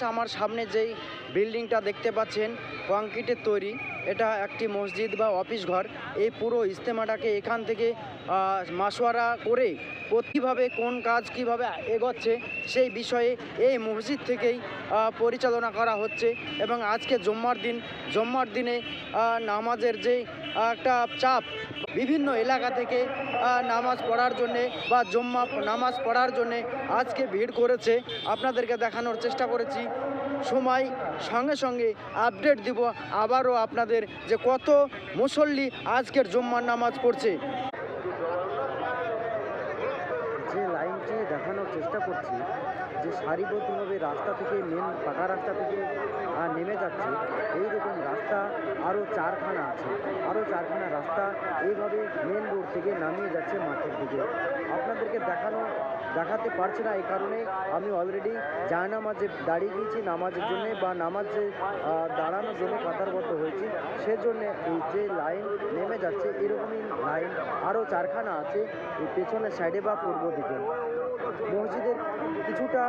আমার সামনে যেই বিল্ডিংটা দেখতে পাচ্ছেন কংক্রিটের তৈরি, এটা একটি মসজিদ বা অফিস ঘর। এই পুরো ইজতেমাটাকে এখান থেকে মাসোয়ারা করে কীভাবে কোন কাজ কিভাবে এগোচ্ছে সেই বিষয়ে এই মসজিদ থেকেই পরিচালনা করা হচ্ছে। এবং আজকে জুম্মার দিনে নামাজের যে একটা চাপ, বিভিন্ন এলাকা থেকে নামাজ পড়ার জন্যে বা নামাজ পড়ার জন্যে আজকে ভিড় করেছে। আপনাদেরকে দেখানোর চেষ্টা করেছি, সময় সঙ্গে সঙ্গে আপডেট দিব আবারও আপনাদের যে কত মুসল্লি আজকের জুম্মার নামাজ পড়ছে। যে লাইনটি দেখানোর চেষ্টা করছি, যে সারিবদ্ধভাবে রাস্তা থেকে পাকা রাস্তা থেকে নেমে যাচ্ছে, এইরকম রাস্তা আরও চারখানা আছে, আরও চারখানা রাস্তা এইভাবে মেন রোড থেকে নামিয়ে যাচ্ছে মাঠের দিকে। আপনাদেরকে দেখাতে পারছি না, এই কারণে আমি অলরেডি জায়নামাজে দাঁড়িয়ে গিয়েছি নামাজের জন্যে বা নামাজে দাঁড়ানোর জন্য কাতারবদ্ধ হয়েছি। সেজন্যে এই যে লাইন নেমে যাচ্ছে, এরকমই লাইন আরও চারখানা আছে এই পেছনের সাইডে বা পূর্ব দিকে। মসজিদের কিছুটা